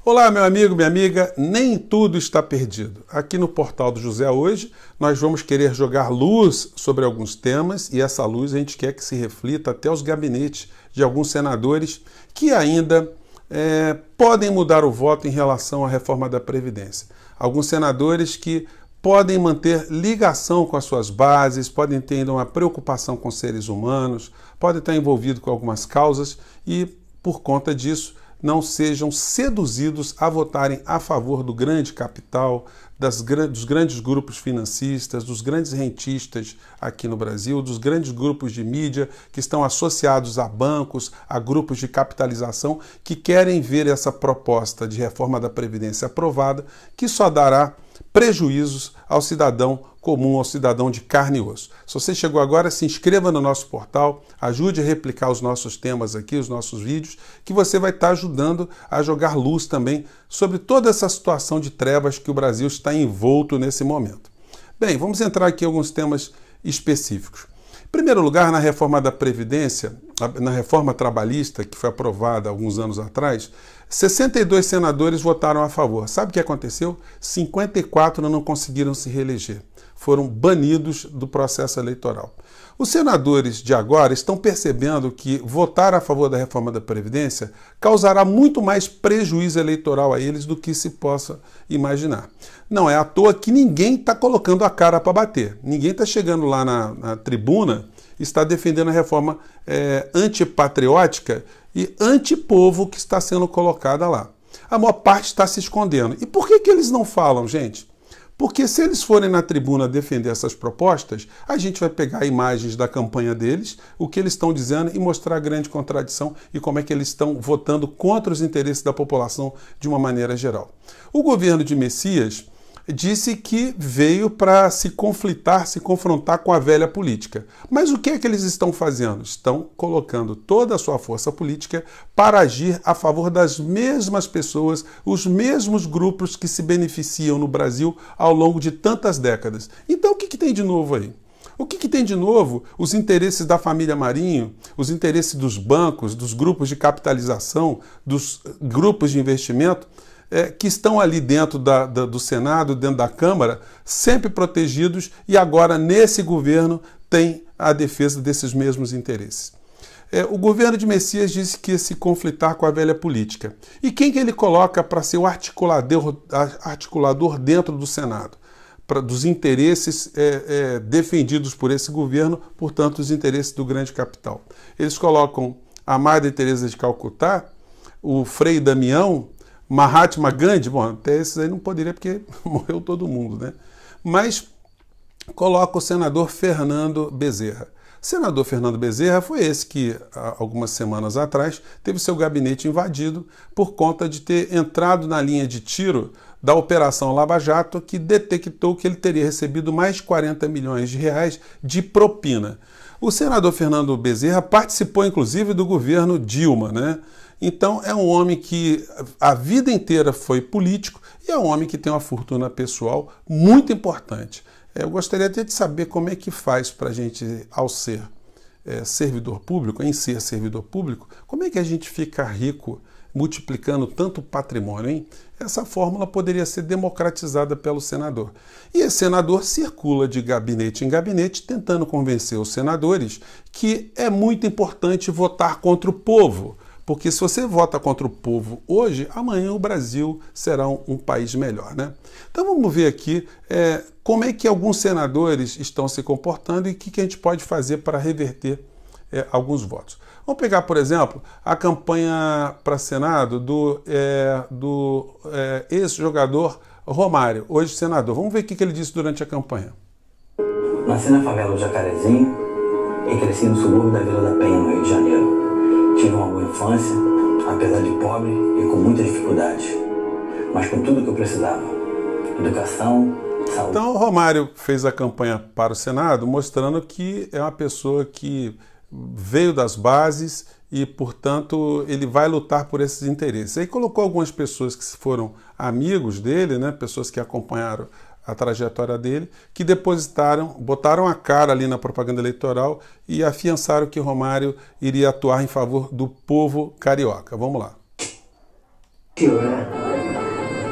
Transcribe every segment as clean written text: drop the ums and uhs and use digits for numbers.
Olá, meu amigo, minha amiga, nem tudo está perdido. Aqui no Portal do José hoje, nós vamos querer jogar luz sobre alguns temas e essa luz a gente quer que se reflita até os gabinetes de alguns senadores que ainda podem mudar o voto em relação à reforma da Previdência. Alguns senadores que podem manter ligação com as suas bases, podem ter ainda uma preocupação com seres humanos, podem estar envolvidos com algumas causas e, por conta disso, não sejam seduzidos a votarem a favor do grande capital, dos grandes grupos financistas, dos grandes rentistas aqui no Brasil, dos grandes grupos de mídia que estão associados a bancos, a grupos de capitalização que querem ver essa proposta de reforma da Previdência aprovada, que só dará prejuízos ao cidadão comum, ao cidadão de carne e osso. Se você chegou agora, se inscreva no nosso portal, ajude a replicar os nossos temas aqui, os nossos vídeos, que você vai estar ajudando a jogar luz também sobre toda essa situação de trevas que o Brasil está envolto nesse momento. Bem, vamos entrar aqui em alguns temas específicos. Em primeiro lugar, na reforma da Previdência, na reforma trabalhista, que foi aprovada há alguns anos atrás, 62 senadores votaram a favor. Sabe o que aconteceu? 54 não conseguiram se reeleger. Foram banidos do processo eleitoral. Os senadores de agora estão percebendo que votar a favor da reforma da Previdência causará muito mais prejuízo eleitoral a eles do que se possa imaginar. Não é à toa que ninguém está colocando a cara para bater. Ninguém está chegando lá na tribuna e está defendendo a reforma antipatriótica e antipovo que está sendo colocada lá. A maior parte está se escondendo. E por que eles não falam, gente? Porque se eles forem na tribuna defender essas propostas, a gente vai pegar imagens da campanha deles, o que eles estão dizendo e mostrar a grande contradição e como é que eles estão votando contra os interesses da população de uma maneira geral. O governo de Messias disse que veio para se confrontar com a velha política. Mas o que é que eles estão fazendo? Estão colocando toda a sua força política para agir a favor das mesmas pessoas, os mesmos grupos que se beneficiam no Brasil ao longo de tantas décadas. Então o que tem de novo aí? O que tem de novo? Os interesses da família Marinho, os interesses dos bancos, dos grupos de capitalização, dos grupos de investimento, que estão ali dentro do Senado, dentro da Câmara, sempre protegidos e agora nesse governo tem a defesa desses mesmos interesses. O governo de Messias disse que ia se conflitar com a velha política. E quem que ele coloca para ser o articulador dentro do Senado? Dos interesses defendidos por esse governo, portanto, os interesses do grande capital. Eles colocam a Madre Teresa de Calcutá, o Frei Damião, Mahatma Gandhi, bom, até esses aí não poderia porque morreu todo mundo, né? Mas coloca o senador Fernando Bezerra. O senador Fernando Bezerra foi esse que, há algumas semanas atrás, teve seu gabinete invadido por conta de ter entrado na linha de tiro da Operação Lava Jato, que detectou que ele teria recebido mais de 40 milhões de reais de propina. O senador Fernando Bezerra participou, inclusive, do governo Dilma, né? Então, é um homem que a vida inteira foi político e é um homem que tem uma fortuna pessoal muito importante. Eu gostaria até de saber como é que faz para a gente, ao ser servidor público, em ser servidor público, como é que a gente fica rico multiplicando tanto patrimônio, hein? Essa fórmula poderia ser democratizada pelo senador. E esse senador circula de gabinete em gabinete tentando convencer os senadores que é muito importante votar contra o povo. Porque se você vota contra o povo hoje, amanhã o Brasil será um país melhor, né? Então vamos ver aqui como é que alguns senadores estão se comportando e o que a gente pode fazer para reverter alguns votos. Vamos pegar, por exemplo, a campanha para Senado do ex-jogador Romário, hoje senador. Vamos ver o que ele disse durante a campanha. Nasci na favela do Jacarezinho e cresci no subúrbio da Vila da Penha, no Rio de Janeiro. Tive uma boa infância, apesar de pobre e com muitas dificuldades, mas com tudo que eu precisava: educação, saúde. Então o Romário fez a campanha para o Senado mostrando que é uma pessoa que veio das bases e, portanto, ele vai lutar por esses interesses. Aí colocou algumas pessoas que foram amigos dele, né, pessoas que acompanharam a trajetória dele, que botaram a cara ali na propaganda eleitoral e afiançaram que Romário iria atuar em favor do povo carioca. Vamos lá.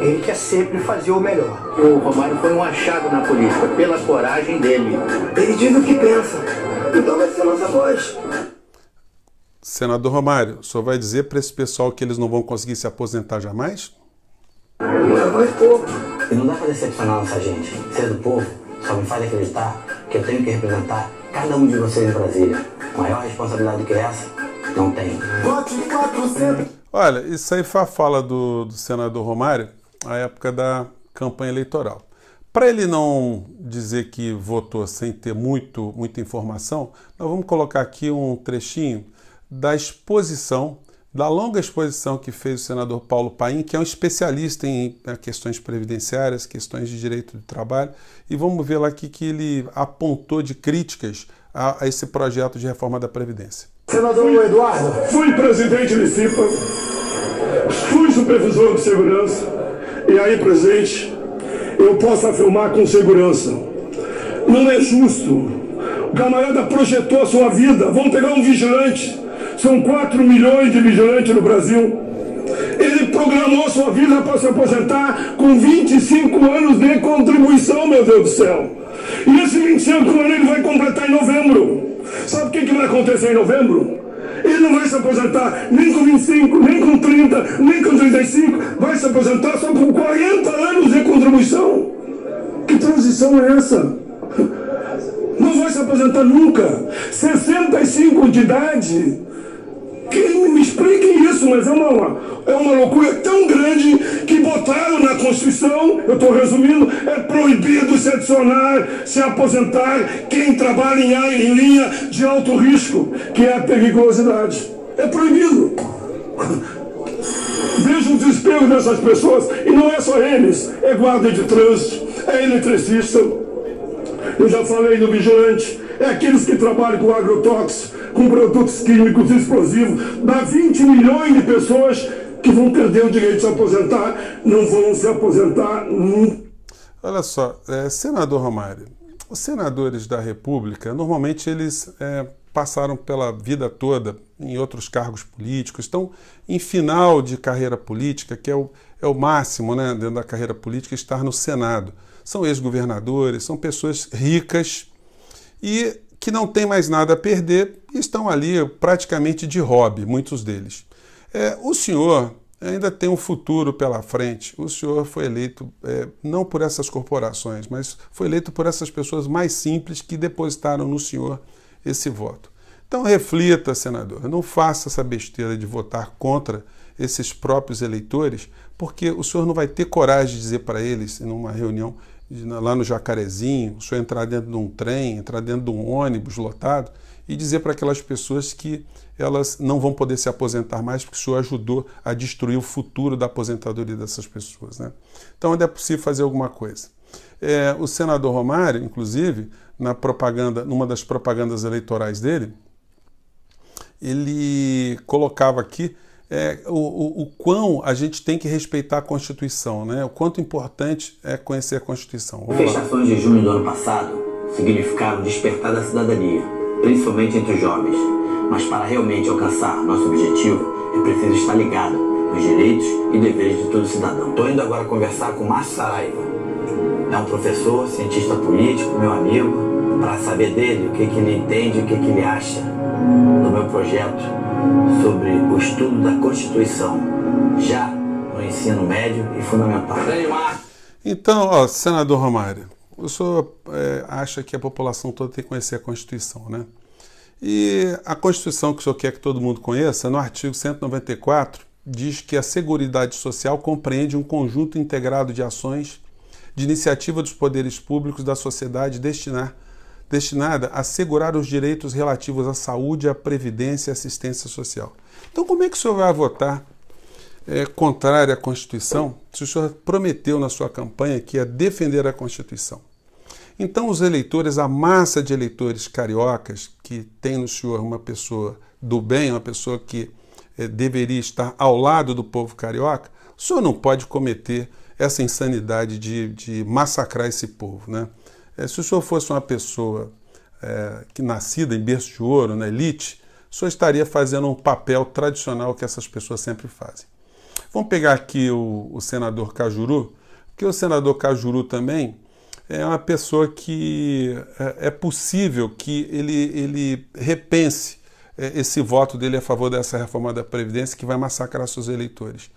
Ele quer sempre fazer o melhor. O Romário foi um achado na política, pela coragem dele. Ele diz o que pensa, então vai ser nossa voz. Senador Romário, o senhor vai dizer para esse pessoal que eles não vão conseguir se aposentar jamais? Não é voz do povo. E não dá pra decepcionar nossa gente. Ser do povo só me faz acreditar que eu tenho que representar cada um de vocês em Brasília. Maior responsabilidade do que essa, não tem. Olha, isso aí foi a fala do senador Romário à época da campanha eleitoral. Para ele não dizer que votou sem ter muita informação, nós vamos colocar aqui um trechinho da exposição, da longa exposição que fez o senador Paulo Paim, que é um especialista em questões previdenciárias, questões de direito do trabalho, e vamos ver lá aqui que ele apontou de críticas a esse projeto de reforma da Previdência. Senador Eduardo. Fui presidente de CIPA, fui supervisor de segurança, e aí, presidente, eu posso afirmar com segurança, não é justo. O camarada projetou a sua vida, vamos pegar um vigilante, são 4 milhões de vigilantes no Brasil. Ele programou sua vida para se aposentar com 25 anos de contribuição, meu Deus do céu. E esse 25 anos ele vai completar em novembro. Sabe o que vai acontecer em novembro? Ele não vai se aposentar nem com 25, nem com 30, nem com 35. Vai se aposentar só com 40 anos de contribuição. Que transição é essa? Não vai se aposentar nunca. 65 de idade. Que me expliquem isso, mas é uma loucura tão grande que botaram na Constituição, eu estou resumindo, é proibido se adicionar, se aposentar quem trabalha em linha de alto risco, que é a periculosidade. É proibido. Veja o desespero dessas pessoas, e não é só eles, é guarda de trânsito, é eletricista, eu já falei do vigilante, é aqueles que trabalham com agrotóxicos, com produtos químicos explosivos. Dá 20 milhões de pessoas que vão perder o direito de se aposentar, não vão se aposentar nunca. Olha só, senador Romário, os senadores da República, normalmente eles passaram pela vida toda em outros cargos políticos, estão em final de carreira política, que é o máximo, né, dentro da carreira política, estar no Senado. São ex-governadores, são pessoas ricas e que não têm mais nada a perder e estão ali praticamente de hobby, muitos deles. O senhor ainda tem um futuro pela frente. O senhor foi eleito não por essas corporações, mas foi eleito por essas pessoas mais simples que depositaram no senhor esse voto. Então reflita, senador, não faça essa besteira de votar contra esses próprios eleitores, porque o senhor não vai ter coragem de dizer para eles, numa reunião lá no Jacarezinho, o senhor entrar dentro de um trem, entrar dentro de um ônibus lotado e dizer para aquelas pessoas que elas não vão poder se aposentar mais porque o senhor ajudou a destruir o futuro da aposentadoria dessas pessoas, né? Então ainda é possível fazer alguma coisa. O senador Romário, inclusive, numa das propagandas eleitorais dele, ele colocava aqui o quão a gente tem que respeitar a Constituição, né? O quanto importante é conhecer a Constituição. As manifestações de junho do ano passado significaram despertar da cidadania, principalmente entre os jovens. Mas para realmente alcançar nosso objetivo, é preciso estar ligado nos direitos e deveres de todo cidadão. Estou indo agora conversar com Márcio Saraiva. É um professor, cientista político, meu amigo, para saber dele o que ele entende, o que ele acha do meu projeto sobre o estudo da Constituição, já no ensino médio e fundamental. Então, senador Romário, o senhor acha que a população toda tem que conhecer a Constituição, né? E a Constituição que o senhor quer que todo mundo conheça, no artigo 194, diz que a Seguridade Social compreende um conjunto integrado de ações de iniciativa dos poderes públicos da sociedade destinada a assegurar os direitos relativos à saúde, à previdência e assistência social. Então, como é que o senhor vai votar contrário à Constituição se o senhor prometeu na sua campanha que ia defender a Constituição? Então, os eleitores, a massa de eleitores cariocas que tem no senhor uma pessoa do bem, uma pessoa que deveria estar ao lado do povo carioca, o senhor não pode cometer essa insanidade de massacrar esse povo, né? Se o senhor fosse uma pessoa que nascida em berço de ouro, na elite, o senhor estaria fazendo um papel tradicional que essas pessoas sempre fazem. Vamos pegar aqui o senador Cajuru, porque o senador Cajuru também é uma pessoa que é possível que ele repense esse voto dele a favor dessa reforma da Previdência que vai massacrar seus eleitores.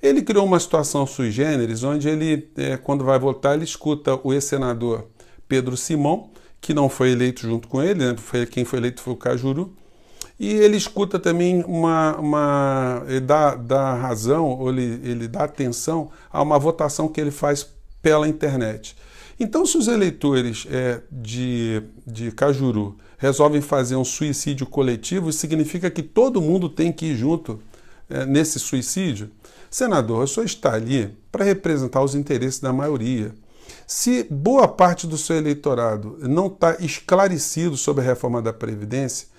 Ele criou uma situação sui generis, onde ele, quando vai votar, ele escuta o ex-senador Pedro Simão, que não foi eleito junto com ele, né? Quem foi eleito foi o Cajuru, e ele escuta também ele dá razão, ou ele dá atenção a uma votação que ele faz pela internet. Então, se os eleitores de Cajuru resolvem fazer um suicídio coletivo, isso significa que todo mundo tem que ir junto nesse suicídio? Senador, o senhor está ali para representar os interesses da maioria. Se boa parte do seu eleitorado não está esclarecido sobre a reforma da Previdência,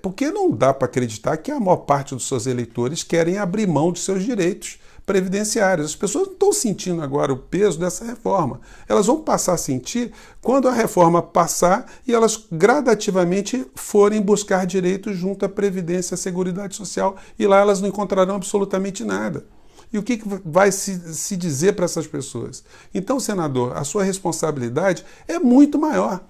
porque não dá para acreditar que a maior parte dos seus eleitores querem abrir mão de seus direitos previdenciários. As pessoas não estão sentindo agora o peso dessa reforma. Elas vão passar a sentir quando a reforma passar e elas gradativamente forem buscar direitos junto à Previdência e à Seguridade Social, e lá elas não encontrarão absolutamente nada. E o que vai se dizer para essas pessoas? Então, senador, a sua responsabilidade é muito maior.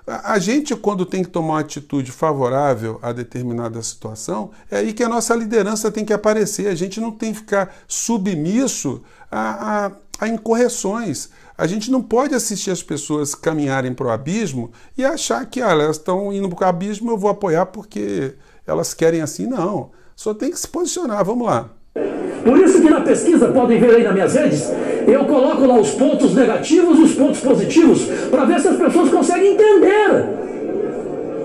A gente, quando tem que tomar uma atitude favorável a determinada situação, é aí que a nossa liderança tem que aparecer. A gente não tem que ficar submisso a incorreções. A gente não pode assistir as pessoas caminharem para o abismo e achar que elas estão indo para o abismo, eu vou apoiar porque elas querem assim. Não, só tem que se posicionar. Vamos lá. Por isso que na pesquisa, podem ver aí nas minhas redes, eu coloco lá os pontos negativos e os pontos positivos, para ver se as pessoas conseguem entender.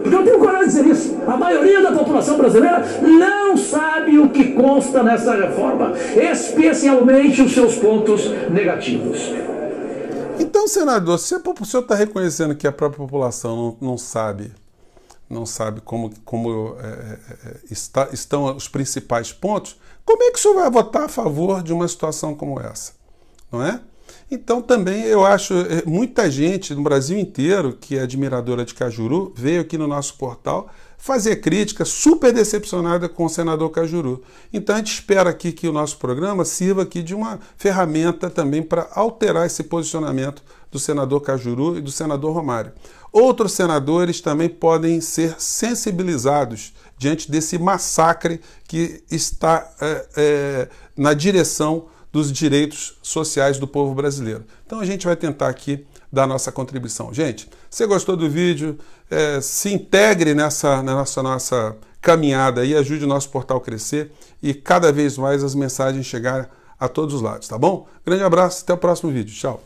Porque eu tenho coragem de dizer isso. A maioria da população brasileira não sabe o que consta nessa reforma, especialmente os seus pontos negativos. Então, senador, se o senhor está reconhecendo que a própria população não sabe como estão os principais pontos, como é que o senhor vai votar a favor de uma situação como essa? Não é? Então também eu acho, muita gente no Brasil inteiro que é admiradora de Cajuru veio aqui no nosso portal fazer crítica super decepcionada com o senador Cajuru. Então a gente espera aqui que o nosso programa sirva aqui de uma ferramenta também para alterar esse posicionamento do senador Cajuru e do senador Romário. Outros senadores também podem ser sensibilizados diante desse massacre que está na direção dos direitos sociais do povo brasileiro. Então a gente vai tentar aqui dar nossa contribuição. Gente, se gostou do vídeo, se integre nessa nossa caminhada e ajude o nosso portal a crescer e cada vez mais as mensagens chegarem a todos os lados, tá bom? Grande abraço, até o próximo vídeo. Tchau!